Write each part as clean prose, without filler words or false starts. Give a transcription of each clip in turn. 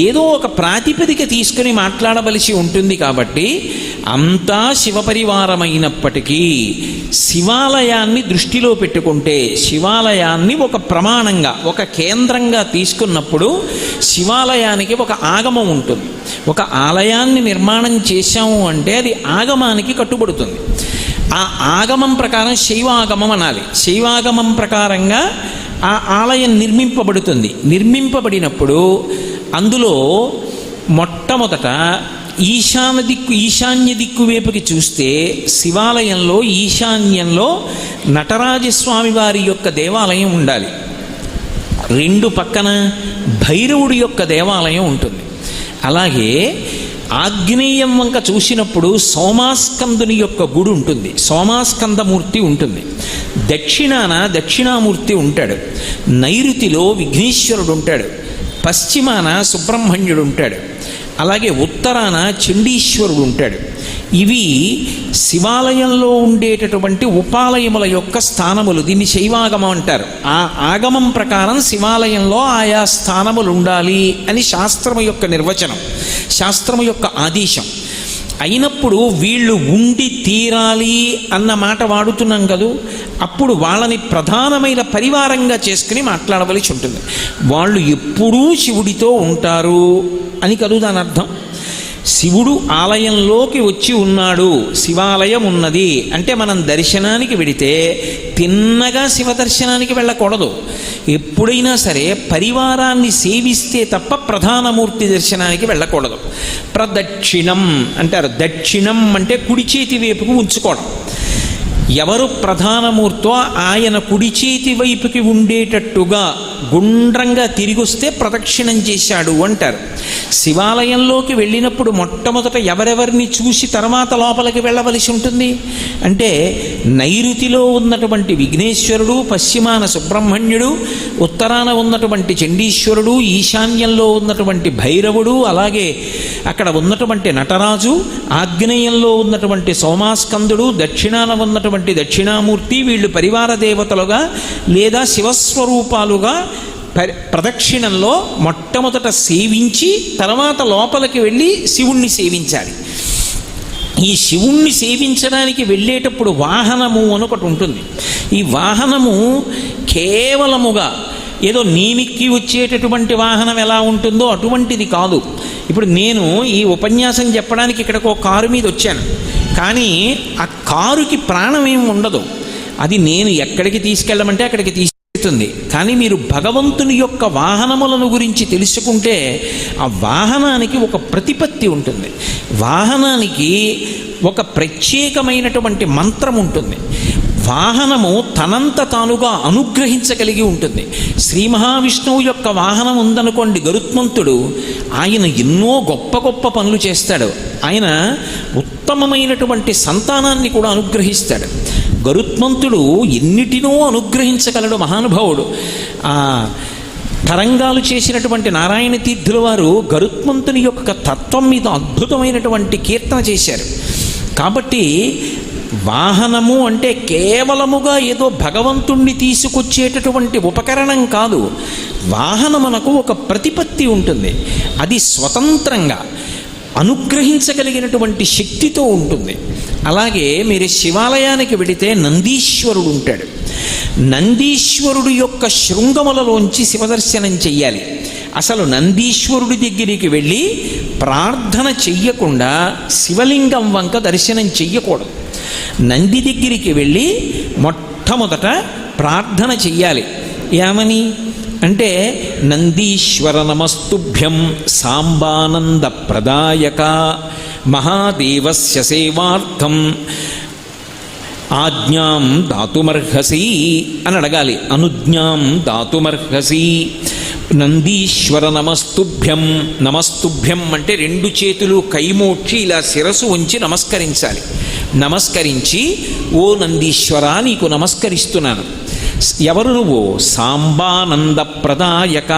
ఏదో ఒక ప్రాతిపదిక తీసుకుని మాట్లాడవలసి ఉంటుంది. కాబట్టి అంతా శివపరివారమైనప్పటికీ శివాలయాన్ని దృష్టిలో పెట్టుకుంటే, శివాలయాన్ని ఒక ప్రమాణంగా, ఒక కేంద్రంగా తీసుకున్నప్పుడు శివాలయానికి ఒక ఆగమం ఉంటుంది. ఒక ఆలయాన్ని నిర్మాణం చేశాము అంటే అది ఆగమానికి కట్టుబడుతుంది. ఆ ఆగమం ప్రకారం శైవాగమం అనాలి. శైవాగమం ప్రకారంగా ఆ ఆలయం నిర్మింపబడుతుంది. నిర్మింపబడినప్పుడు అందులో మొట్టమొదట ఈశాన్య దిక్కు వైపుకి చూస్తే శివాలయంలో ఈశాన్యంలో నటరాజస్వామి వారి యొక్క దేవాలయం ఉండాలి. రెండు పక్కన భైరవుడి యొక్క దేవాలయం ఉంటుంది. అలాగే ఆగ్నేయం వంక చూసినప్పుడు సోమాస్కందుని యొక్క గుడి ఉంటుంది, సోమాస్కందమూర్తి ఉంటుంది. దక్షిణాన దక్షిణామూర్తి ఉంటాడు. నైరుతిలో విఘ్నేశ్వరుడు ఉంటాడు. పశ్చిమాన సుబ్రహ్మణ్యుడు ఉంటాడు. అలాగే ఉత్తరాన చండీశ్వరుడు ఉంటాడు. ఇవి శివాలయంలో ఉండేటటువంటి ఉపాలయముల యొక్క స్థానములు. దీన్ని శైవాగమం అంటారు. ఆ ఆగమం ప్రకారం శివాలయంలో ఆయా స్థానములు ఉండాలి అని శాస్త్రము యొక్క నిర్వచనం, శాస్త్రము యొక్క ఆదేశం. అయినప్పుడు వీళ్ళు ఉండి తీరాలి అన్న మాట వాడుతున్నాం కదూ, అప్పుడు వాళ్ళని ప్రధానమైన పరివారంగా చేసుకుని మాట్లాడవలసి ఉంటుంది. వాళ్ళు ఎప్పుడూ శివుడితో ఉంటారు అని కదూ దాని అర్థం. శివుడు ఆలయంలోకి వచ్చి ఉన్నాడు, శివాలయం ఉన్నది అంటే మనం దర్శనానికి వెడితే తిన్నగా శివ దర్శనానికి వెళ్ళకూడదు. ఎప్పుడైనా సరే పరివారాన్ని సేవిస్తే తప్ప ప్రధానమూర్తి దర్శనానికి వెళ్ళకూడదు. ప్రదక్షిణం అంటారు. దక్షిణం అంటే కుడి చేతి వైపుకు ఉంచుకోవడం. ఎవరు ప్రధానమూర్తో ఆయన కుడి చేతి వైపుకి ఉండేటట్టుగా గుండ్రంగా తిరిగొస్తే ప్రదక్షిణం చేశాడు అంటారు. శివాలయంలోకి వెళ్ళినప్పుడు మొట్టమొదట ఎవరెవరిని చూసి తర్వాత లోపలికి వెళ్ళవలసి ఉంటుంది అంటే నైరుతిలో ఉన్నటువంటి విఘ్నేశ్వరుడు, పశ్చిమాన సుబ్రహ్మణ్యుడు, ఉత్తరాన ఉన్నటువంటి చండీశ్వరుడు, ఈశాన్యంలో ఉన్నటువంటి భైరవుడు, అలాగే అక్కడ ఉన్నటువంటి నటరాజు, ఆగ్నేయంలో ఉన్నటువంటి సోమాస్కందుడు, దక్షిణాన ఉన్నటువంటి దక్షిణామూర్తి, వీళ్ళు పరివార దేవతలుగా లేదా శివస్వరూపాలుగా ప్రదక్షిణంలో మొట్టమొదట సేవించి తర్వాత లోపలికి వెళ్ళి శివుణ్ణి సేవించాలి. ఈ శివుణ్ణి సేవించడానికి వెళ్ళేటప్పుడు వాహనము అని ఒకటి ఉంటుంది. ఈ వాహనము కేవలముగా ఏదో నేమిక్కి వచ్చేటటువంటి వాహనం ఎలా ఉంటుందో అటువంటిది కాదు. ఇప్పుడు నేను ఈ ఉపన్యాసం చెప్పడానికి ఇక్కడికి ఒక కారు మీద వచ్చాను, కానీ ఆ కారుకి ప్రాణం ఏమి ఉండదు. అది నేను ఎక్కడికి తీసుకెళ్ళమంటే అక్కడికి తీసుకెళ్తుంది. కానీ మీరు భగవంతుని యొక్క వాహనములను గురించి తెలుసుకుంటే ఆ వాహనానికి ఒక ప్రతిపత్తి ఉంటుంది. వాహనానికి ఒక ప్రత్యేకమైనటువంటి మంత్రం ఉంటుంది. వాహనము తనంత తానుగా అనుగ్రహించగలిగి ఉంటుంది. శ్రీ మహావిష్ణువు యొక్క వాహనం ఉందనుకోండి గరుత్మంతుడు, ఆయన ఎన్నో గొప్ప గొప్ప పనులు చేస్తాడు. ఆయన ఉత్తమమైనటువంటి సంతానాన్ని కూడా అనుగ్రహిస్తాడు. గరుత్మంతుడు ఎన్నిటినో అనుగ్రహించగలడు మహానుభావుడు. తరంగాలు చేసినటువంటి నారాయణ తీర్థుల వారు గరుత్మంతుని యొక్క తత్వం మీద అద్భుతమైనటువంటి కీర్తన చేశారు. కాబట్టి వాహనము అంటే కేవలముగా ఏదో భగవంతుణ్ణి తీసుకొచ్చేటటువంటి ఉపకరణం కాదు. వాహనమునకు ఒక ప్రతిపత్తి ఉంటుంది. అది స్వతంత్రంగా అనుగ్రహించగలిగినటువంటి శక్తితో ఉంటుంది. అలాగే మీరు శివాలయానికి వెడితే నందీశ్వరుడు ఉంటాడు. నందీశ్వరుడు యొక్క శృంగములలోంచి శివదర్శనం చెయ్యాలి. అసలు నందీశ్వరుడి దగ్గరికి వెళ్ళి ప్రార్థన చెయ్యకుండా శివలింగం వంక దర్శనం చెయ్యకూడదు. నంది దగ్గరికి వెళ్ళి మొట్టమొదట ప్రార్థన చెయ్యాలి. ఏమని అంటే నందీశ్వర నమస్తుభ్యం సాంబానంద ప్రదాయక మహాదేవస్య సేవార్థం ఆజ్ఞాం దాతుమర్హసి అని అడగాలి. అనుజ్ఞాం దాతుమర్హసి. నందీశ్వర నమస్తుభ్యం. నమస్తుభ్యం అంటే రెండు చేతులు కైమోడ్చి ఇలా శిరసు ఉంచి నమస్కరించాలి. నమస్కరించి ఓ నందీశ్వర నీకు నమస్కరిస్తున్నాను. ఎవరు నువ్వు? సాంబానంద ప్రదాయక.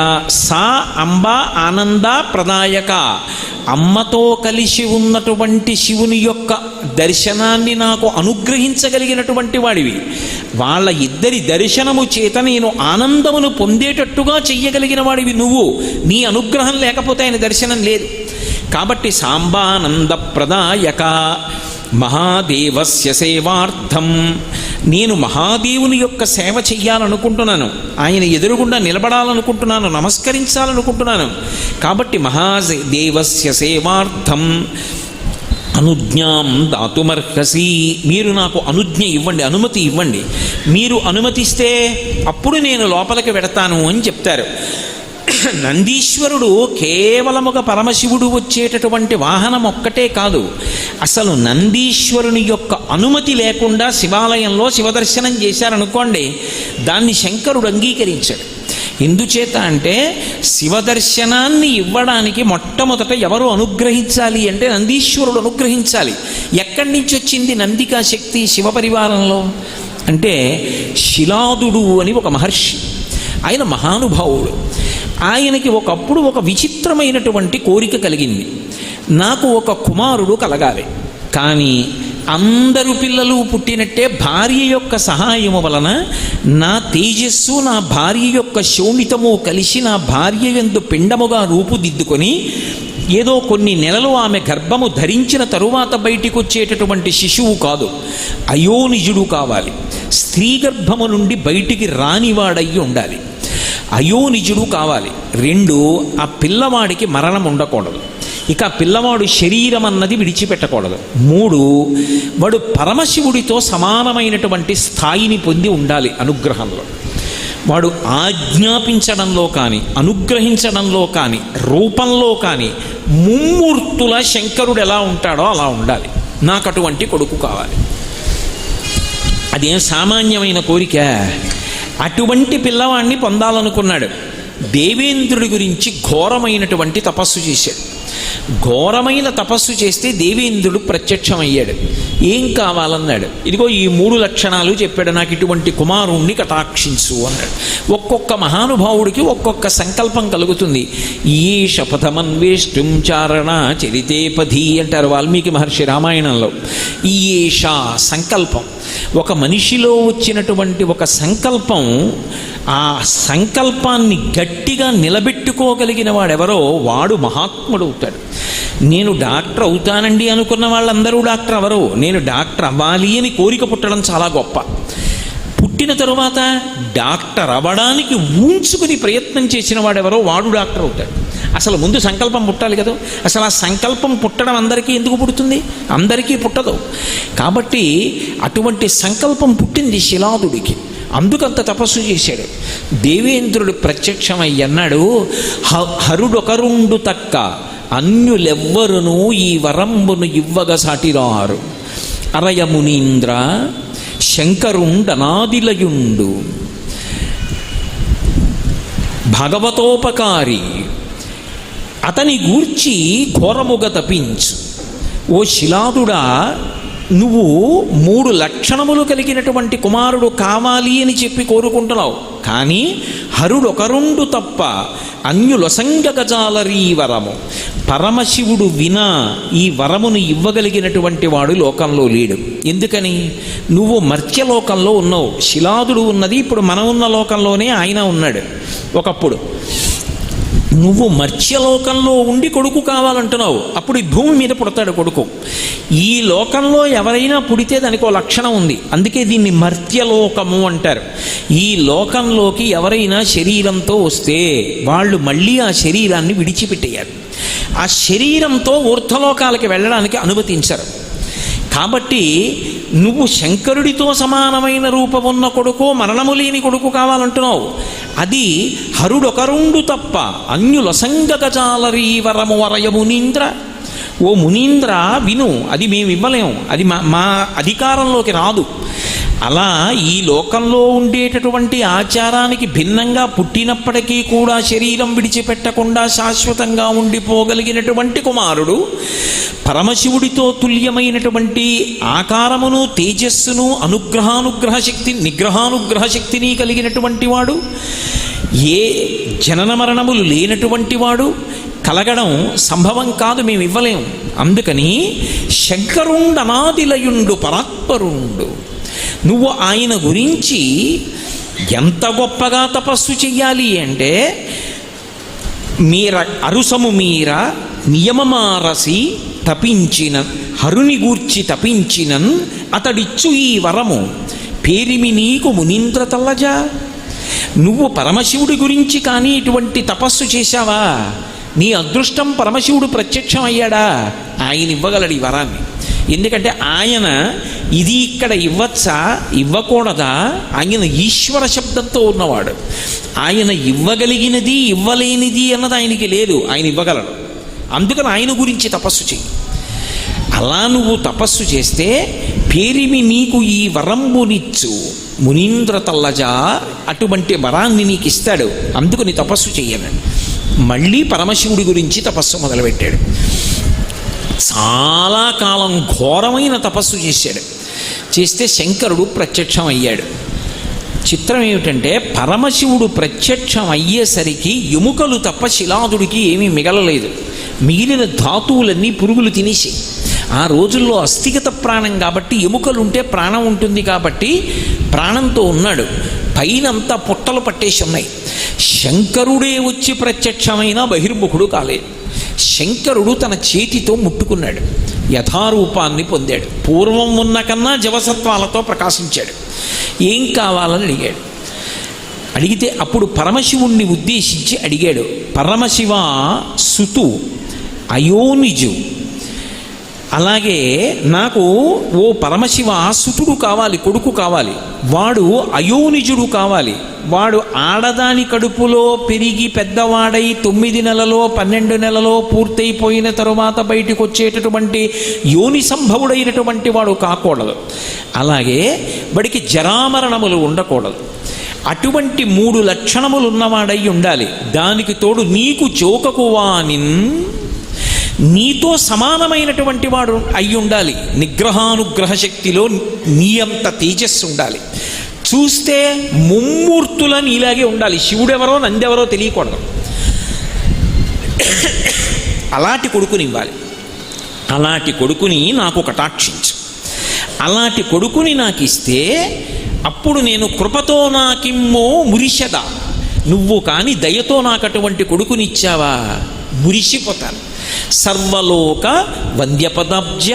సా అంబ ఆనంద ప్రదాయక. అమ్మతో కలిసి ఉన్నటువంటి శివుని యొక్క దర్శనాన్ని నాకు అనుగ్రహించగలిగినటువంటి వాడివి. వాళ్ళ ఇద్దరి దర్శనము చేత నేను ఆనందమును పొందేటట్టుగా చెయ్యగలిగిన వాడివి నువ్వు. నీ అనుగ్రహం లేకపోతే ఆయన దర్శనం లేదు. కాబట్టి సాంబానంద ప్రదాయక మహాదేవస్య సేవార్థం. నేను మహాదేవుని యొక్క సేవ చెయ్యాలనుకుంటున్నాను, ఆయన ఎదురుగుండా నిలబడాలనుకుంటున్నాను, నమస్కరించాలనుకుంటున్నాను. కాబట్టి మహాదేవస్య సేవార్థం అనుజ్ఞాం దాతుమర్హసి. మీరు నాకు అనుజ్ఞ ఇవ్వండి, అనుమతి ఇవ్వండి. మీరు అనుమతిస్తే అప్పుడు నేను లోపలికి వెడతాను అని చెప్తారు. నందీశ్వరుడు కేవలముగా పరమశివుడు వచ్చేటటువంటి వాహనం ఒక్కటే కాదు, అసలు నందీశ్వరుని యొక్క అనుమతి లేకుండా శివాలయంలో శివదర్శనం చేశారనుకోండి, దాన్ని శంకరుడు అంగీకరించాడు. ఎందుచేత అంటే శివదర్శనాన్ని ఇవ్వడానికి మొట్టమొదట ఎవరు అనుగ్రహించాలి అంటే నందీశ్వరుడు అనుగ్రహించాలి. ఎక్కడి నుంచి వచ్చింది నందికా శక్తి శివపరివారంలో అంటే శిలాదుడు అని ఒక మహర్షి, ఆయన మహానుభావుడు. ఆయనకి ఒకప్పుడు ఒక విచిత్రమైనటువంటి కోరిక కలిగింది, నాకు ఒక కుమారుడు కలగాలి. కానీ అందరు పిల్లలు పుట్టినట్టే భార్య యొక్క సహాయము వలన నా తేజస్సు నా భార్య యొక్క శోణితము కలిసి నా భార్య యందు పిండముగా రూపుదిద్దుకొని ఏదో కొన్ని నెలలు ఆమె గర్భము ధరించిన తరువాత బయటికి వచ్చేటటువంటి శిశువు కాదు, అయోనిజుడు కావాలి. స్త్రీ గర్భము నుండి బయటికి రానివాడయ్యి ఉండాలి, అయోనిజుడు కావాలి. 2, ఆ పిల్లవాడికి మరణం ఉండకూడదు, ఇక పిల్లవాడు శరీరం అన్నది విడిచిపెట్టకూడదు. 3, వాడు పరమశివుడితో సమానమైనటువంటి స్థాయిని పొంది ఉండాలి అనుగ్రహంలో. వాడు ఆజ్ఞాపించడంలో కానీ అనుగ్రహించడంలో కానీ రూపంలో కానీ ముమ్మూర్తుల శంకరుడు ఎలా ఉంటాడో అలా ఉండాలి. నాకు అటువంటి కొడుకు కావాలి. అదేం సామాన్యమైన కోరిక. అటువంటి పిల్లవాడిని పొందాలనుకున్నాడు. దేవేంద్రుడి గురించి ఘోరమైనటువంటి తపస్సు చేశాడు. ఘోరమైన తపస్సు చేస్తే దేవేంద్రుడు ప్రత్యక్షమయ్యాడు. ఏం కావాలన్నాడు. ఇదిగో ఈ 3 లక్షణాలు చెప్పాడు, నాకు ఇటువంటి కుమారుణ్ణి కటాక్షించు అన్నాడు. ఒక్కొక్క మహానుభావుడికి ఒక్కొక్క సంకల్పం కలుగుతుంది. ఈ శపథమన్వేష్టం చారణ చరితేపధి అంటారు వాల్మీకి మహర్షి రామాయణంలో. ఈ సంకల్పం ఒక మనిషిలో వచ్చినటువంటి ఒక సంకల్పం, ఆ సంకల్పాన్ని గట్టిగా నిలబెట్టుకోగలిగిన వాడెవరో వాడు మహాత్ముడు అవుతాడు. నేను డాక్టర్ అవుతానండి అనుకున్న వాళ్ళందరూ డాక్టర్ అవరు. నేను డాక్టర్ అవ్వాలి అని కోరిక పుట్టడం చాలా గొప్ప. పుట్టిన తరువాత డాక్టర్ అవ్వడానికి ఊంచుకుని ప్రయత్నం చేసిన వాడెవరో వాడు డాక్టర్ అవుతాడు. అసలు ముందు సంకల్పం పుట్టాలి కదా. అసలు ఆ సంకల్పం పుట్టడం అందరికీ ఎందుకు పుడుతుంది? అందరికీ పుట్టదు. కాబట్టి అటువంటి సంకల్పం పుట్టింది శిలాదుడికి, అందుకంత తపస్సు చేశాడు. దేవేంద్రుడు ప్రత్యక్షమై అన్నాడు, హరుడొకరుండు తక్క అన్యులెవ్వరును ఈ వరంబును ఇవ్వగ సాటిరారు. అరయమునీంద్ర శంకరుండనాదిలయుండు భగవతోపకారి అతని గూర్చి ఘోరముగా తపించు. ఓ శిలాదుడా, నువ్వు 3 లక్షణములు కలిగినటువంటి కుమారుడు కావాలి అని చెప్పి కోరుకుంటున్నావు. కానీ హరుడొకరుండు తప్ప అన్యులొసంగగజాలరీ వరము. పరమశివుడు వినా ఈ వరమును ఇవ్వగలిగినటువంటి వాడు లోకంలో లేడు. ఎందుకని? నువ్వు మర్త్యలోకంలో ఉన్నావు. శిలాదుడు ఉన్నది ఇప్పుడు మనం ఉన్న లోకంలోనే ఆయన ఉన్నాడు. ఒకప్పుడు నువ్వు మర్త్యలోకంలో ఉండి కొడుకు కావాలంటున్నావు, అప్పుడు ఈ భూమి మీద పుడతాడు కొడుకు. ఈ లోకంలో ఎవరైనా పుడితే దానికి ఒక లక్షణం ఉంది, అందుకే దీన్ని మర్త్యలోకము అంటారు. ఈ లోకంలోకి ఎవరైనా శరీరంతో వస్తే వాళ్ళు మళ్ళీ ఆ శరీరాన్ని విడిచిపెట్టేయారు. ఆ శరీరంతో ఊర్ధ్వలోకాలకి వెళ్ళడానికి అనుమతించరు. కాబట్టి నువ్వు శంకరుడితో సమానమైన రూపమున్న కొడుకు, మరణము లేని కొడుకు కావాలంటున్నావు. అది హరుడొకరుండు తప్ప అన్యులసంగగజాలరీ వరము వరయ మునీంద్ర. ఓ మునీంద్ర విను, అది మేము ఇవ్వలేము, అది మా అధికారంలోకి రాదు. అలా ఈ లోకంలో ఉండేటటువంటి ఆచారానికి భిన్నంగా పుట్టినప్పటికీ కూడా శరీరం విడిచిపెట్టకుండా శాశ్వతంగా ఉండిపోగలిగినటువంటి కుమారుడు, పరమశివుడితో తుల్యమైనటువంటి ఆకారమును, తేజస్సును, నిగ్రహానుగ్రహ శక్తిని కలిగినటువంటి వాడు, ఏ జనన మరణములు లేనటువంటి వాడు, కలగడం సంభవం కాదు, మేము ఇవ్వలేం. అందుకని శంకరుండనాదిలయుండు పరాత్పరుండు, నువ్వు ఆయన గురించి ఎంత గొప్పగా తపస్సు చెయ్యాలి అంటే, మీర అరుసము మీర నియమమారసి తపించిన హరుని గూర్చి తపించినన్ అతడిచ్చు ఈ వరము పేరిమి నీకు మునీంద్ర తల్లజా. నువ్వు పరమశివుడి గురించి కానీ ఇటువంటి తపస్సు చేశావా, నీ అదృష్టం పరమశివుడు ప్రత్యక్షం అయ్యాడా, ఆయన ఇవ్వగలడు ఈ వరాన్ని. ఎందుకంటే ఆయన ఇది ఇక్కడ ఇవ్వచ్చా ఇవ్వకూడదా, ఆయన ఈశ్వర శబ్దంతో ఉన్నవాడు. ఆయన ఇవ్వగలిగినది ఇవ్వలేనిది అన్నది ఆయనకి లేదు, ఆయన ఇవ్వగలడు. అందుకని ఆయన గురించి తపస్సు చెయ్యి. అలా నువ్వు తపస్సు చేస్తే పేరిమి నీకు ఈ వరంబునిచ్చు మునీంద్ర తల్లజా, అటువంటి వరాన్ని నీకు ఇస్తాడు. అందుకని తపస్సు చెయ్యనండి. మళ్ళీ పరమశివుడి గురించి తపస్సు మొదలుపెట్టాడు. చాలా కాలం ఘోరమైన తపస్సు చేశాడు. చేస్తే శంకరుడు ప్రత్యక్షం అయ్యాడు. చిత్రం ఏమిటంటే, పరమశివుడు ప్రత్యక్షం అయ్యేసరికి ఎముకలు తప్ప శిలాదుడికి ఏమీ మిగలలేదు. మిగిలిన ధాతువులన్నీ పురుగులు తినేసి, ఆ రోజుల్లో అస్థిగత ప్రాణం కాబట్టి ఎముకలుంటే ప్రాణం ఉంటుంది కాబట్టి ప్రాణంతో ఉన్నాడు. పైనంతా పొట్టలు పట్టేసి ఉన్నాయి. శంకరుడే వచ్చి ప్రత్యక్షమైన బహిర్ముఖుడు కాలేదు. శంకరుడు తన చేతితో ముట్టుకున్నాడు, యథారూపాన్ని పొందాడు. పూర్వం ఉన్న కన్నా జవసత్వాలతో ప్రకాశించాడు. ఏం కావాలని అడిగాడు. అడిగితే అప్పుడు పరమశివుణ్ణి ఉద్దేశించి అడిగాడు, పరమశివ సుతు అయోనిజు, అలాగే నాకు ఓ పరమశివ సుతుడు కావాలి, కొడుకు కావాలి. వాడు అయోనిజుడు కావాలి. వాడు ఆడదాని కడుపులో పెరిగి పెద్దవాడై 9 నెలలో 12 నెలలో పూర్తయిపోయిన తరువాత బయటికి వచ్చేటటువంటి యోని సంభవుడైనటువంటి వాడు కాకూడదు. అలాగే వాడికి జరామరణములు ఉండకూడదు. అటువంటి 3 లక్షణములు ఉన్నవాడై ఉండాలి. దానికి తోడు నీకు చోకకు వానిన్, నీతో సమానమైనటువంటి వాడు అయి ఉండాలి. నిగ్రహానుగ్రహ శక్తిలో నీ అంత తేజస్సు ఉండాలి. చూస్తే ముమ్మూర్తుల నీలాగే ఉండాలి. శివుడెవరో నందెవరో తెలియకూడదు. అలాంటి కొడుకుని ఇవ్వాలి. అలాంటి కొడుకుని నాకు కటాక్షించు. అలాంటి కొడుకుని నాకు ఇస్తే అప్పుడు నేను కృపతో నాకిమ్మో మురిషద, నువ్వు కానీ దయతో నాకు అటువంటి కొడుకునిచ్చావా మురిసిపోతాను. సర్వలోక వంద్యపదాబ్జ,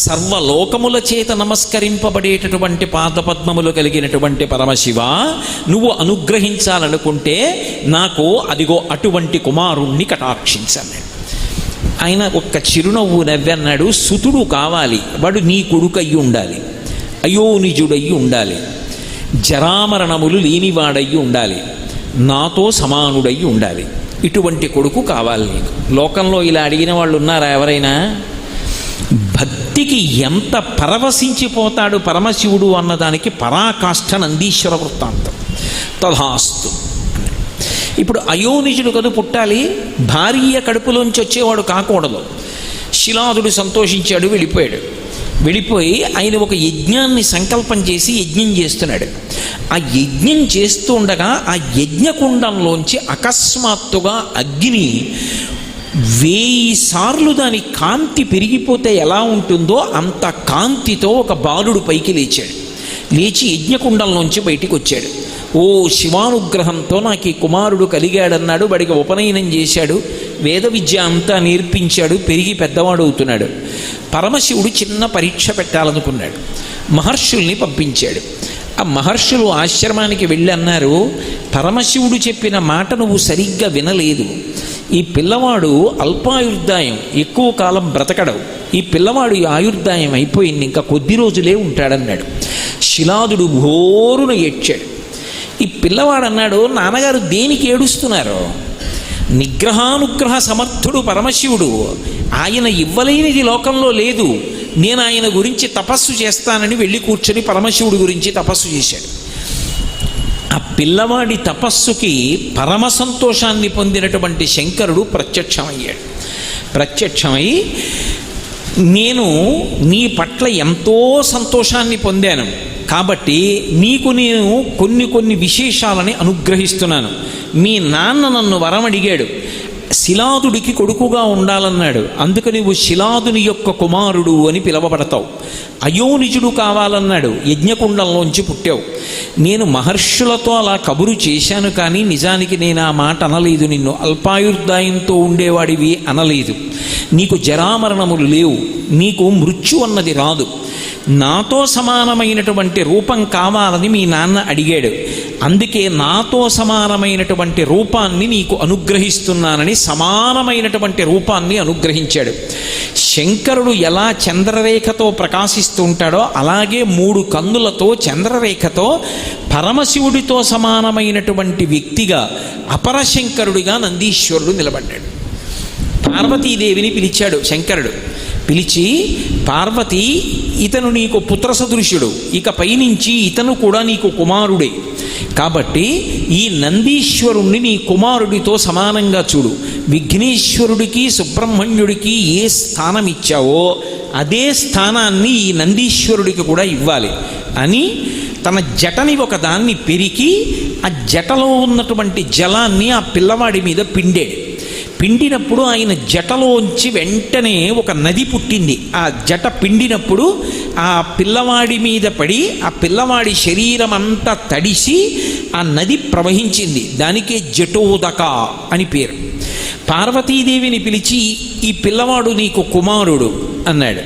సర్వలోకముల చేత నమస్కరింపబడేటటువంటి పాదపద్మములు కలిగినటువంటి పరమశివ, నువ్వు అనుగ్రహించాలనుకుంటే నాకు అదిగో అటువంటి కుమారుణ్ణి కటాక్షించాను. ఆయన ఒక్క చిరునవ్వు నవ్వన్నాడు, సుతుడు కావాలి, వాడు నీ కొడుకయ్యి ఉండాలి, అయోనిజుడయ్యి ఉండాలి, జరామరణములు లేనివాడయ్యి ఉండాలి, నాతో సమానుడయ్యి ఉండాలి. ఇటువంటి కొడుకు కావాలి నీకు. లోకంలో ఇలా అడిగిన వాళ్ళు ఉన్నారా ఎవరైనా? భక్తికి ఎంత పరవశించిపోతాడు పరమశివుడు అన్నదానికి పరాకాష్ఠ నందీశ్వర వృత్తాంతం. తథాస్తు. ఇప్పుడు అయోనిజుడు కదు పుట్టాలి, భార్య కడుపులోంచి వచ్చేవాడు కాకూడదు. శిలాదుడు సంతోషించాడు, వెళ్ళిపోయి ఆయన ఒక యజ్ఞాన్ని సంకల్పం చేసి యజ్ఞం చేస్తున్నాడు. ఆ యజ్ఞం చేస్తూ ఉండగా ఆ యజ్ఞకుండంలోంచి అకస్మాత్తుగా అగ్ని 1000 సార్లు దాని కాంతి పెరిగిపోతే ఎలా ఉంటుందో అంత కాంతితో ఒక బాలుడు పైకి లేచి యజ్ఞకుండంలోంచి బయటికి వచ్చాడు. ఓ శివానుగ్రహంతో నాకు ఈ కుమారుడు కలిగాడన్నాడు. వాడికి ఉపనయనం చేశాడు, వేద విద్య అంతా నేర్పించాడు, పెరిగి పెద్దవాడు అవుతున్నాడు. పరమశివుడు చిన్న పరీక్ష పెట్టాలనుకున్నాడు. మహర్షుల్ని పంపించాడు. ఆ మహర్షులు ఆశ్రమానికి వెళ్ళి అన్నారు, పరమశివుడు చెప్పిన మాట నువ్వు సరిగ్గా వినలేదు. ఈ పిల్లవాడు అల్పాయుర్దాయం, ఎక్కువ కాలం బ్రతకడు. ఈ పిల్లవాడు ఈ ఆయుర్దాయం అయిపోయింది, ఇంకా కొద్ది రోజులే ఉంటాడన్నాడు. శిలాదుడు ఘోరున ఏడ్చాడు. ఈ పిల్లవాడు అన్నాడు, నాన్నగారు దేనికి ఏడుస్తున్నారు? నిగ్రహానుగ్రహ సమర్థుడు పరమశివుడు, ఆయన ఇవ్వలేనిది లోకంలో లేదు. నేను ఆయన గురించి తపస్సు చేస్తానని వెళ్ళి కూర్చొని పరమశివుడి గురించి తపస్సు చేశాడు. ఆ పిల్లవాడి తపస్సుకి పరమ సంతోషాన్ని పొందినటువంటి శంకరుడు ప్రత్యక్షమయ్యాడు. ప్రత్యక్షమై, నేను నీ పట్ల ఎంతో సంతోషాన్ని పొందాను కాబట్టి నీకు నేను కొన్ని విశేషాలని అనుగ్రహిస్తున్నాను. మీ నాన్న నన్ను వరం అడిగాడు, శిలాదుడికి కొడుకుగా ఉండాలన్నాడు, అందుకు నువ్వు శిలాదుని యొక్క కుమారుడు అని పిలవబడతావు. అయోనిజుడు కావాలన్నాడు, యజ్ఞకుండంలోంచి పుట్టావు. నేను మహర్షులతో అలా కబురు చేశాను, కానీ నిజానికి నేను ఆ మాట అనలేదు. నిన్ను అల్పాయుర్దాయంతో ఉండేవాడివి అనలేదు. నీకు జరామరణములు లేవు, నీకు మృత్యు అన్నది రాదు. నాతో సమానమైనటువంటి రూపం కావాలని మీ నాన్న అడిగాడు, అందుకే నాతో సమానమైనటువంటి రూపాన్ని నీకు అనుగ్రహిస్తున్నానని సమానమైనటువంటి రూపాన్ని అనుగ్రహించాడు. శంకరుడు ఎలా చంద్రరేఖతో ప్రకాశిస్తూ ఉంటాడో అలాగే 3 కన్నులతో చంద్రరేఖతో పరమశివుడితో సమానమైనటువంటి వ్యక్తిగా అపరశంకరుడిగా నందీశ్వరుడు నిలబడ్డాడు. పార్వతీదేవిని పిలిచాడు శంకరుడు. పిలిచి, పార్వతి, ఇతను నీకు పుత్ర సదృశ్యుడు, ఇక పైనుంచి ఇతను కూడా నీకు కుమారుడే. కాబట్టి ఈ నందీశ్వరుణ్ణి నీ కుమారుడితో సమానంగా చూడు. విఘ్నేశ్వరుడికి సుబ్రహ్మణ్యుడికి ఏ స్థానం ఇచ్చావో అదే స్థానాన్ని ఈ నందీశ్వరుడికి కూడా ఇవ్వాలి అని తన జటని ఒకదాన్ని పెరికి ఆ జటలో ఉన్నటువంటి జలాన్ని ఆ పిల్లవాడి మీద పిండాడు. పిండినప్పుడు ఆయన జటలోంచి వెంటనే ఒక నది పుట్టింది. ఆ జట పిండినప్పుడు ఆ పిల్లవాడి మీద పడి ఆ పిల్లవాడి శరీరం అంతా తడిసి ఆ నది ప్రవహించింది. దానికే జటోదక అని పేరు. పార్వతీదేవిని పిలిచి, ఈ పిల్లవాడు నీకు కుమారుడు అన్నాడు.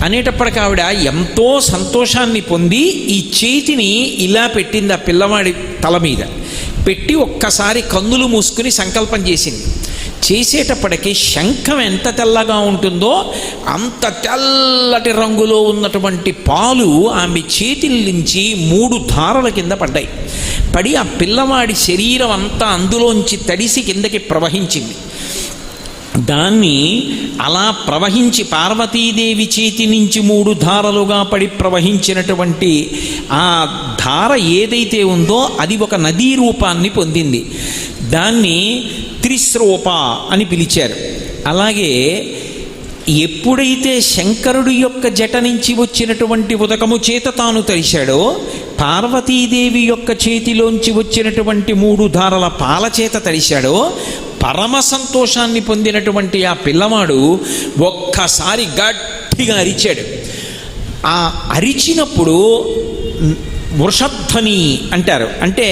అనేటప్పటికి ఆవిడ ఎంతో సంతోషాన్ని పొంది ఈ చేతిని ఇలా పెట్టింది ఆ పిల్లవాడి తల మీద పెట్టి ఒక్కసారి కన్నులు మూసుకుని సంకల్పం చేసింది. చేసేటప్పటికీ శంఖం ఎంత తెల్లగా ఉంటుందో అంత తెల్లటి రంగులో ఉన్నటువంటి పాలు ఆమె చేతుల నుంచి 3 ధారల కింద పడ్డాయి. పడి ఆ పిల్లవాడి శరీరం అంతా అందులోంచి తడిసి కిందకి ప్రవహించింది. దాన్ని అలా ప్రవహించి పార్వతీదేవి చేతి నుంచి 3 ధారలుగా పడి ప్రవహించినటువంటి ఆ ధార ఏదైతే ఉందో అది ఒక నదీ రూపాన్ని పొందింది. దాన్ని త్రిస్రూప అని పిలిచారు. అలాగే ఎప్పుడైతే శంకరుడి యొక్క జట నుంచి వచ్చినటువంటి ఉదకము చేత తాను తరిశాడో, పార్వతీదేవి యొక్క చేతిలోంచి వచ్చినటువంటి 3 ధారల పాల చేత తరిశాడో, పరమ సంతోషాన్ని పొందినటువంటి ఆ పిల్లవాడు ఒక్కసారి గట్టిగా అరిచాడు. ఆ అరిచినప్పుడు వృషధ్వని అంటారు. అంటే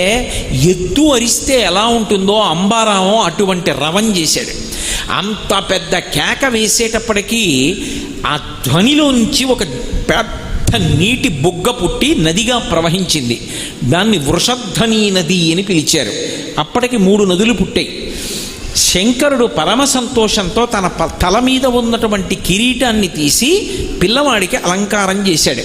ఎద్దు అరిస్తే ఎలా ఉంటుందో అంబారామో అటువంటి రవం చేశాడు. అంత పెద్ద కేక వేసేటప్పటికీ ఆ ధ్వనిలోంచి ఒక పెద్ద నీటి బుగ్గ పుట్టి నదిగా ప్రవహించింది. దాన్ని వృషధ్వని నది అని పిలిచారు. అప్పటికి 3 నదులు పుట్టాయి. శంకరుడు పరమ సంతోషంతో తన తల మీద ఉన్నటువంటి కిరీటాన్ని తీసి పిల్లవాడికి అలంకారం చేశాడు.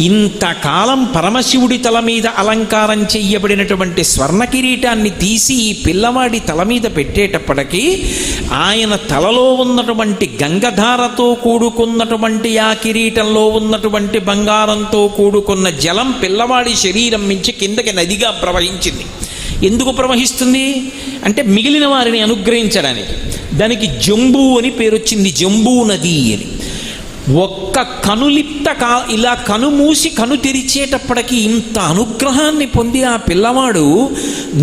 ఇంతకాలం పరమశివుడి తల మీద అలంకారం చెయ్యబడినటువంటి స్వర్ణ కిరీటాన్ని తీసి ఈ పిల్లవాడి తల మీద పెట్టేటప్పటికీ ఆయన తలలో ఉన్నటువంటి గంగధారతో కూడుకున్నటువంటి ఆ కిరీటంలో ఉన్నటువంటి బంగారంతో కూడుకున్న జలం పిల్లవాడి శరీరం నుంచి కిందకి నదిగా ప్రవహించింది. ఎందుకు ప్రవహిస్తుంది అంటే మిగిలిన వారిని అనుగ్రహించడానికి. దానికి జంబూ అని పేరు వచ్చింది, జంబూ నది అని. ఒక్క కనులిప్త ఇలా కనుమూసి కను తెరిచేటప్పటికి ఇంత అనుగ్రహాన్ని పొంది ఆ పిల్లవాడు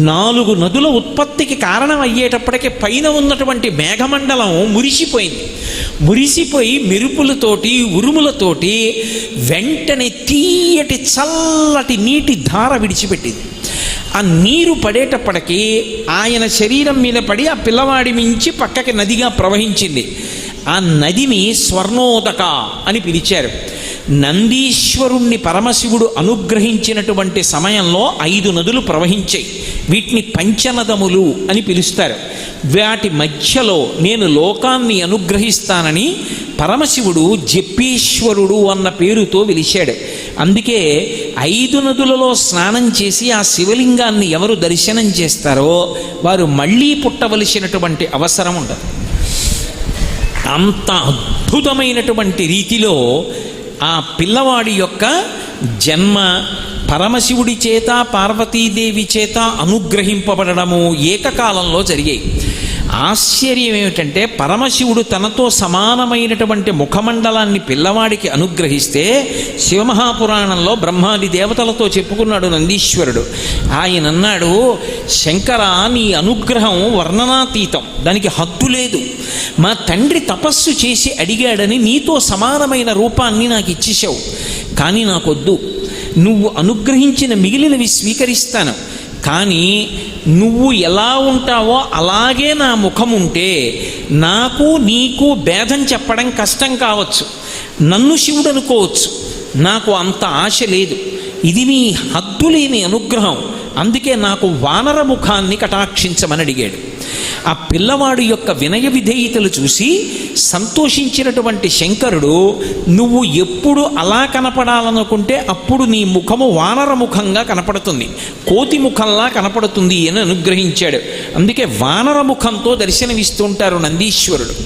4 నదుల ఉత్పత్తికి కారణం అయ్యేటప్పటికి పైన ఉన్నటువంటి మేఘమండలం మురిసిపోయింది. మురిసిపోయి మెరుపులతోటి ఉరుములతోటి వెంటనే తీయటి చల్లటి నీటి ధార విడిచిపెట్టింది. ఆ నీరు పడేటప్పటికీ ఆయన శరీరం మీద పడి ఆ పిల్లవాడి మించి పక్కకి నదిగా ప్రవహించింది. ఆ నదిని స్వర్ణోదక అని పిలిచారు. నందీశ్వరుణ్ణి పరమశివుడు అనుగ్రహించినటువంటి సమయంలో 5 నదులు ప్రవహించాయి. వీటిని పంచనదములు అని పిలుస్తారు. వాటి మధ్యలో నేను లోకాన్ని అనుగ్రహిస్తానని పరమశివుడు జప్పేశ్వరుడు అన్న పేరుతో వెలిశాడు. అందుకే 5 నదులలో స్నానం చేసి ఆ శివలింగాన్ని ఎవరు దర్శనం చేస్తారో వారు మళ్ళీ పుట్టవలసినటువంటి అవసరం ఉండదు. అంత అద్భుతమైనటువంటి రీతిలో ఆ పిల్లవాడి యొక్క జన్మ పరమశివుడి చేత పార్వతీదేవి చేత అనుగ్రహింపబడము ఏకకాలంలో జరిగాయి. ఆశ్చర్యం ఏమిటంటే పరమశివుడు తనతో సమానమైనటువంటి ముఖమండలాన్ని పిల్లవాడికి అనుగ్రహిస్తే శివమహాపురాణంలో బ్రహ్మాది దేవతలతో చెప్పుకున్నాడు నందీశ్వరుడు. ఆయన అన్నాడు, శంకర, నీ అనుగ్రహం వర్ణనాతీతం, దానికి హద్దు లేదు. మా తండ్రి తపస్సు చేసి అడిగాడని నీతో సమానమైన రూపాన్ని నాకు ఇచ్చేశావు, కానీ నాకొద్దు. నువ్వు అనుగ్రహించిన మిగిలినవి స్వీకరిస్తాను, కానీ నువ్వు ఎలా ఉంటావో అలాగే నా ముఖం ఉంటే నాకు నీకు భేదం చెప్పడం కష్టం కావచ్చు, నన్ను శివుడు అనుకోవచ్చు, నాకు అంత ఆశ లేదు. ఇది నీ హద్దులేని అనుగ్రహం, అందుకే నాకు వానర ముఖాన్ని కటాక్షించమని అడిగాడు. ఆ పిల్లవాడు యొక్క వినయ విధేయతలు చూసి సంతోషించినటువంటి శంకరుడు, నువ్వు ఎప్పుడు అలా కనపడాలనుకుంటే అప్పుడు నీ ముఖము వానర ముఖంగా కనపడుతుంది, కోతి ముఖంలా కనపడుతుంది అని అనుగ్రహించాడు. అందుకే వానర ముఖంతో దర్శనమిస్తుంటారు నందీశ్వరుడు.